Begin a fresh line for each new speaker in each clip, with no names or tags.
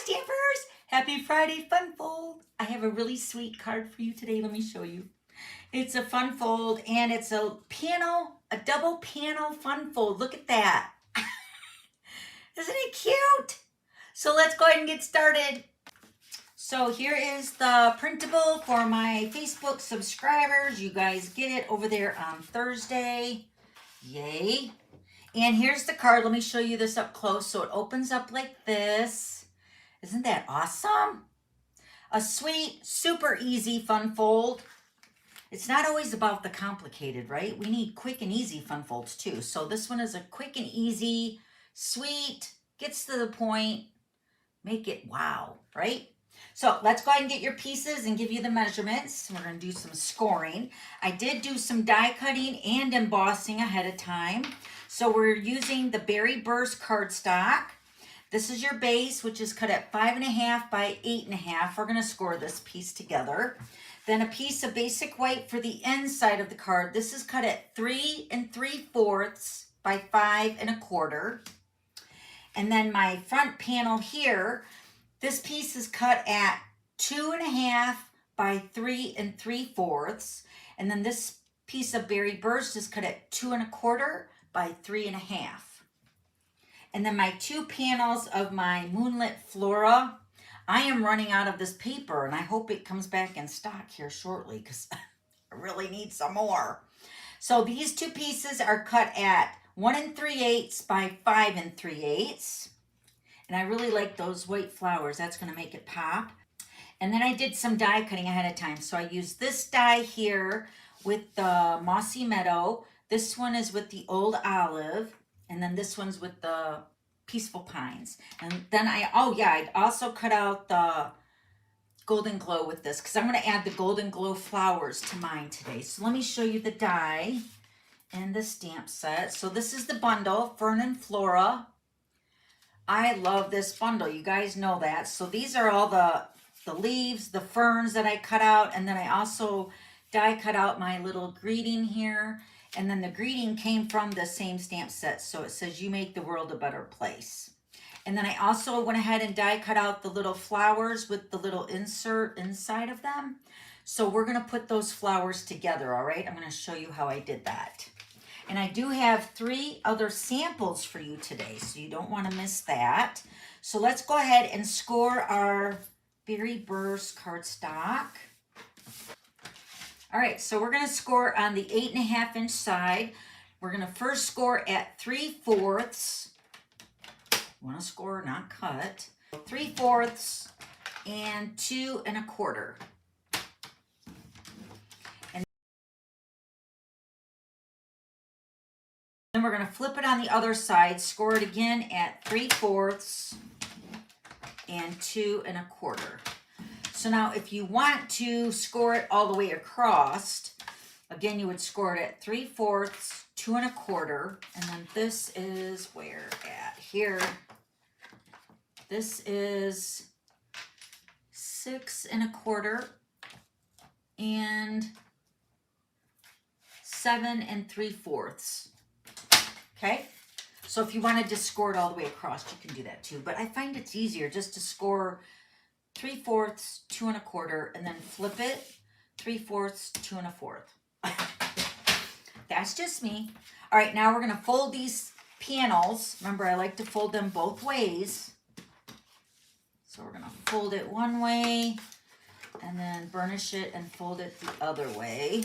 Stampers! Happy Friday Fun Fold! I have a really sweet card for you today. Let me show you. It's a fun fold and it's a double panel fun fold. Look at that. Isn't it cute? So let's go ahead and get started. So here is the printable for my Facebook subscribers. You guys get it over there on Thursday. Yay. And here's the card. Let me show you this up close. So it opens up like this. Isn't that awesome? A sweet, super easy fun fold. It's not always about the complicated, right? We need quick and easy fun folds too. So this one is a quick and easy, sweet, gets to the point, make it wow, right? So let's go ahead and get your pieces and give you the measurements. We're going to do some scoring. I did do some die cutting and embossing ahead of time. So we're using the Berry Burst cardstock. This is your base, which is cut at 5.5 by 8.5. We're going to score this piece together. Then a piece of basic white for the inside of the card. This is cut at 3 3/4 by 5 1/4. And then my front panel here, this piece is cut at 2.5 by 3 3/4. And then this piece of Berry Burst is cut at 2 1/4 by 3.5. And then my two panels of my Moonlit Flora. I am running out of this paper and I hope it comes back in stock here shortly because I really need some more. So these two pieces are cut at 1 3/8 by 5 3/8. And I really like those white flowers. That's going to make it pop. And then I did some die cutting ahead of time. So I used this die here with the Mossy Meadow. This one is with the Old Olive. And then this one's with the Peaceful Pines. And then I also cut out the Golden Glow with this because I'm going to add the Golden Glow flowers to mine today. So let me show you the die and the stamp set. So this is the bundle, Fern Flora. I love this bundle. You guys know that. So these are all the leaves, the ferns that I cut out. And then I also die cut out my little greeting here. And then the greeting came from the same stamp set. So it says, you make the world a better place. And then I also went ahead and die cut out the little flowers with the little insert inside of them. So we're going to put those flowers together, all right? I'm going to show you how I did that. And I do have 3 other samples for you today, so you don't want to miss that. So let's go ahead and score our Berry Burst cardstock. All right, so we're going to score on the 8.5-inch side. We're going to first score at 3/4. You want to score, not cut. 3/4 and 2 1/4. And then we're going to flip it on the other side, score it again at 3/4 and 2 1/4. So now if you want to score it all the way across, again, you would score it at 3/4, 2 1/4, and then this is where at here. This is 6 1/4 and 7 3/4. Okay? So if you wanted to score it all the way across, you can do that too. But I find it's easier just to score 3/4, 2 1/4, and then flip it 3/4, 2 1/4. That's just me. All right, now we're going to fold these panels. Remember, I like to fold them both ways. So we're going to fold it one way and then burnish it and fold it the other way.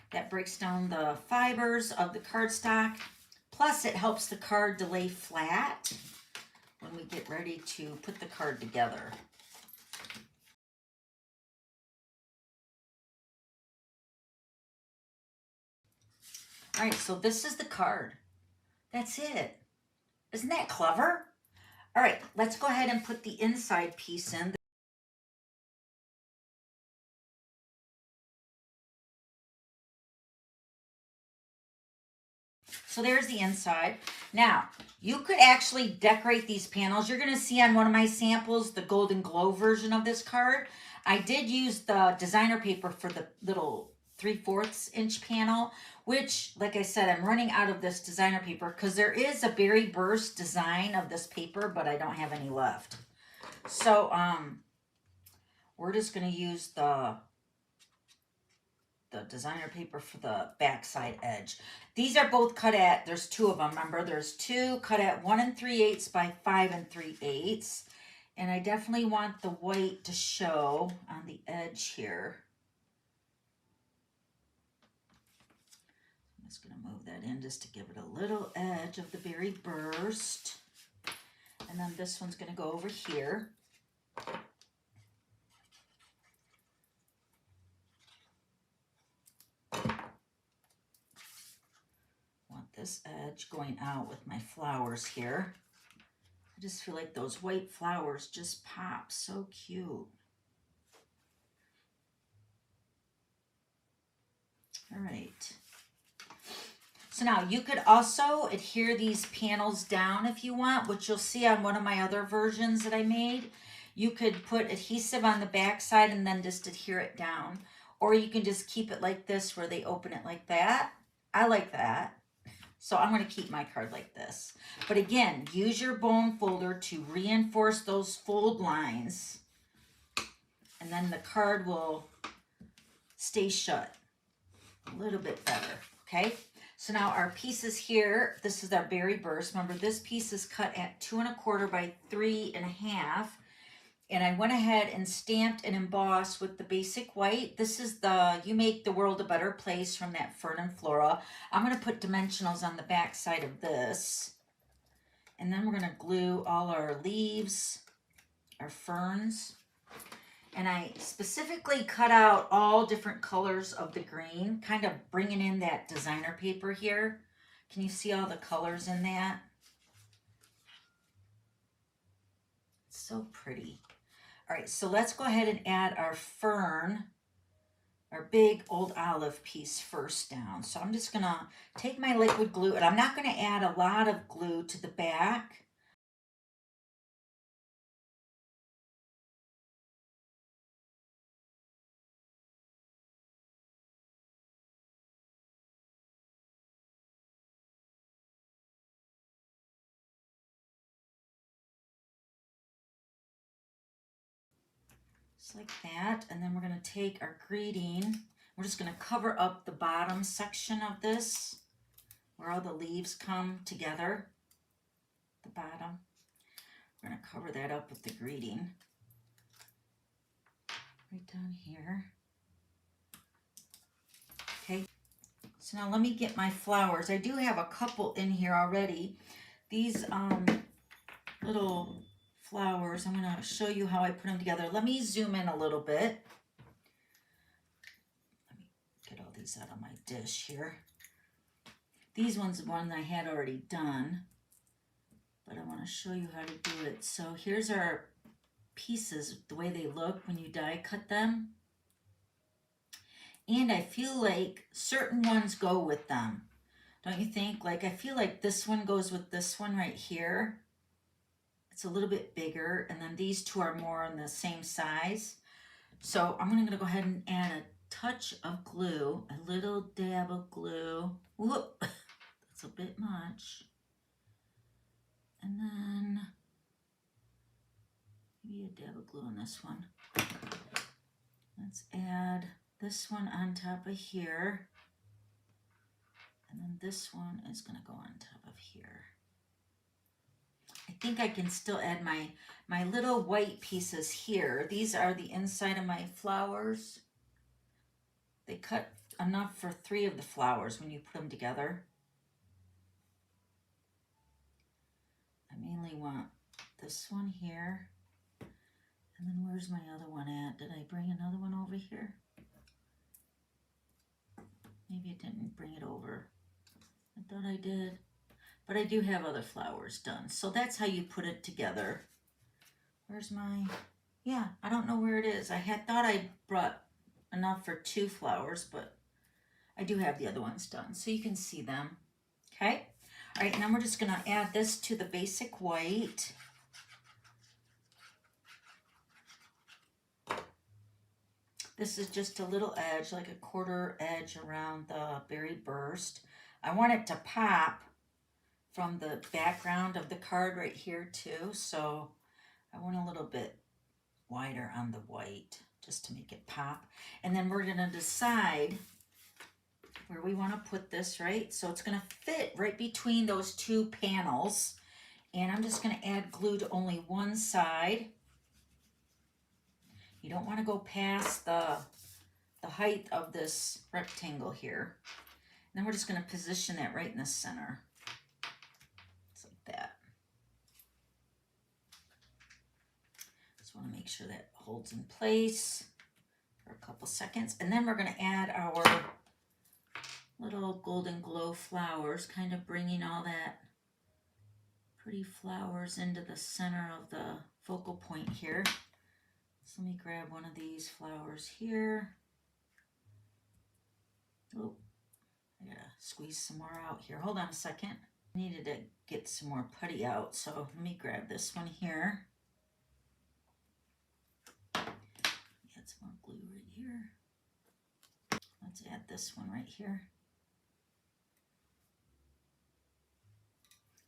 That breaks down the fibers of the cardstock. Plus, it helps the card to lay flat when we get ready to put the card together. All right, so this is the card. That's it. Isn't that clever? All right, let's go ahead and put the inside piece in. So there's the inside. Now, you could actually decorate these panels. You're going to see on one of my samples the Golden Glow version of this card. I did use the designer paper for the little 3/4 inch panel, which, like I said, I'm running out of this designer paper because there is a Berry Burst design of this paper, but I don't have any left. So, we're just going to use the designer paper for the backside edge. These are both cut at, there's two of them, remember? There's two cut at 1 3/8 by 5 3/8. And I definitely want the white to show on the edge here. I'm just going to move that in just to give it a little edge of the berry burst. And then this one's going to go over here. Want this edge going out with my flowers here. I just feel like those white flowers just pop so cute. All right. So now you could also adhere these panels down if you want, which you'll see on one of my other versions that I made. You could put adhesive on the back side and then just adhere it down. Or you can just keep it like this where they open it like that. I like that. So I'm going to keep my card like this. But again, use your bone folder to reinforce those fold lines. And then the card will stay shut a little bit better. Okay. So now our pieces here, this is our berry burst. Remember, this piece is cut at 2 1/4 by 3 1/2. And I went ahead and stamped and embossed with the basic white. This is the You Make the World a Better Place from that Fern Flora. I'm going to put dimensionals on the back side of this. And then we're going to glue all our leaves, our ferns. And I specifically cut out all different colors of the green, kind of bringing in that designer paper here. Can you see all the colors in that? It's so pretty. All right, so let's go ahead and add our fern, our big old olive piece first down. So I'm just gonna take my liquid glue, and I'm not gonna add a lot of glue to the back. Just like that, and then we're gonna take our greeting. We're just gonna cover up the bottom section of this, where all the leaves come together, the bottom. We're gonna cover that up with the greeting. Right down here. Okay, so now let me get my flowers. I do have a couple in here already. These little flowers, I'm gonna show you how I put them together. Let me zoom in a little bit. Let me get all these out of my dish here. These ones are one I had already done, but I want to show you how to do it. So here's our pieces, the way they look when you die cut them. And I feel like certain ones go with them. Don't you think? Like, I feel like this one goes with this one right here. It's a little bit bigger, and then these two are more on the same size. So I'm going to go ahead and add a touch of glue, a little dab of glue. Whoop, that's a bit much. And then maybe a dab of glue on this one. Let's add this one on top of here. And then this one is going to go on top of here. I think I can still add my little white pieces here. These are the inside of my flowers. They cut enough for 3 of the flowers when you put them together. I mainly want this one here. And then where's my other one at? Did I bring another one over here? Maybe I didn't bring it over. I thought I did. But I do have other flowers done. So that's how you put it together. Where's my... Yeah, I don't know where it is. I thought I brought enough for 2 flowers, but I do have the other ones done. So you can see them. Okay? All right, now we're just going to add this to the basic white. This is just a little edge, like a 1/4 edge around the berry burst. I want it to pop from the background of the card right here too. So I want a little bit wider on the white just to make it pop. And then we're gonna decide where we want to put this, right? So it's gonna fit right between those two panels. And I'm just gonna add glue to only one side. You don't want to go past the height of this rectangle here. And then we're just going to position that right in the center. Just like that. Just want to make sure that holds in place for a couple seconds. And then we're going to add our little golden glow flowers, kind of bringing all that pretty flowers into the center of the focal point here. So let me grab one of these flowers here. Oh, I gotta squeeze some more out here. Hold on a second. I needed to get some more putty out, so let me grab this one here. Add some more glue right here. Let's add this one right here.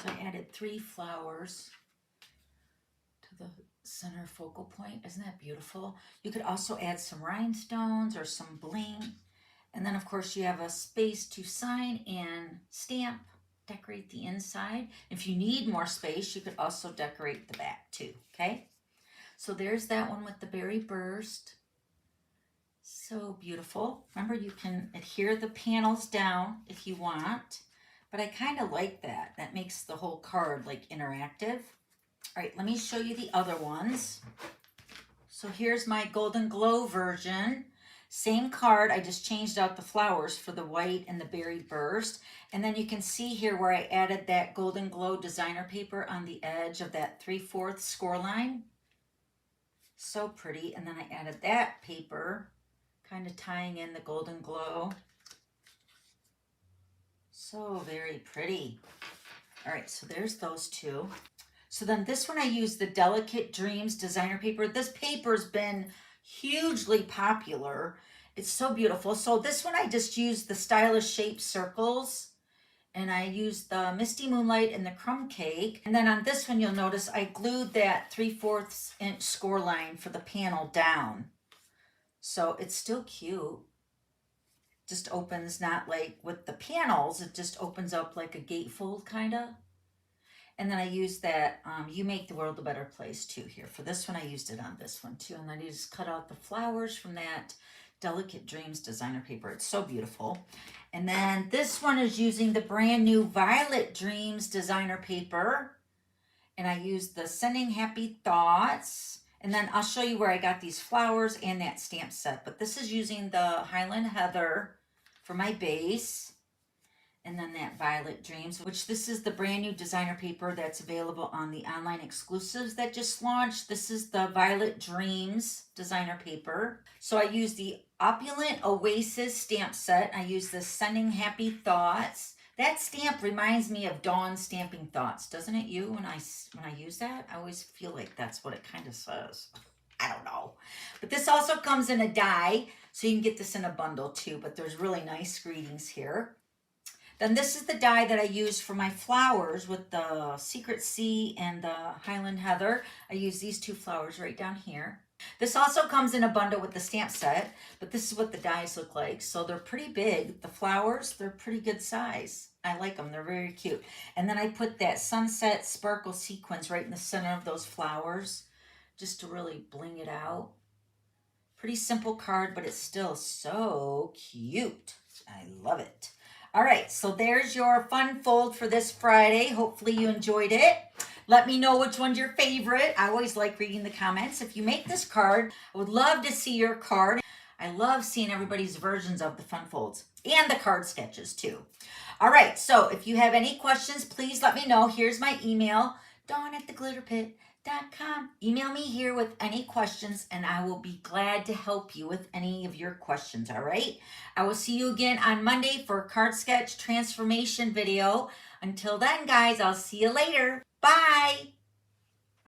So I added 3 flowers to the center focal point. Isn't that beautiful? You could also add some rhinestones or some bling. And then of course you have a space to sign and stamp, decorate the inside. If you need more space, you could also decorate the back too, okay? So there's that one with the berry burst. So beautiful. Remember, you can adhere the panels down if you want, but I kind of like that. That makes the whole card like interactive. All right, let me show you the other ones. So here's my golden glow version. Same card, I just changed out the flowers for the white and the berry burst. And then you can see here where I added that golden glow designer paper on the edge of that 3/4 score line. So pretty. And then I added that paper, kind of tying in the golden glow. So very pretty. All right, so there's those two. So then this one I used the Delicate Dreams designer paper. This paper's been hugely popular. It's so beautiful. So this one I just used the Stylish Shape Circles, and I used the Misty Moonlight and the Crumb Cake. And then on this one, you'll notice I glued that 3/4 inch score line for the panel down. So it's still cute. Just opens, not like with the panels, it just opens up like a gatefold kind of. And then I used that You Make the World a Better Place too here. For this one, I used it on this one too. And then I just cut out the flowers from that Delicate Dreams designer paper. It's so beautiful. And then this one is using the brand new Violet Dreams designer paper. And I used the Sending Happy Thoughts. And then I'll show you where I got these flowers and that stamp set. But this is using the Highland Heather for my base. And then that Violet Dreams, which this is the brand new designer paper that's available on the online exclusives that just launched. This is the Violet Dreams designer paper. So I used the Opulent Oasis stamp set. I used the Sending Happy Thoughts. That stamp reminds me of Dawn Stamping Thoughts, doesn't it you? When I use that, I always feel like that's what it kind of says. I don't know. But this also comes in a die, so you can get this in a bundle too. But there's really nice greetings here. Then this is the die that I used for my flowers with the Secret Sea and the Highland Heather. I use these 2 flowers right down here. This also comes in a bundle with the stamp set, but this is what the dies look like. So they're pretty big. The flowers, they're pretty good size. I like them. They're very cute. And then I put that Sunset Sparkle sequins right in the center of those flowers just to really bling it out. Pretty simple card, but it's still so cute. I love it. All right, so there's your fun fold for this Friday. Hopefully you enjoyed it. Let me know which one's your favorite. I always like reading the comments. If you make this card, I would love to see your card. I love seeing everybody's versions of the fun folds and the card sketches too. All right, so if you have any questions, please let me know. Here's my email, dawn@theglitterpit.com. Email me here with any questions, and I will be glad to help you with any of your questions, all right? I will see you again on Monday for a card sketch transformation video. Until then, guys, I'll see you later. Bye.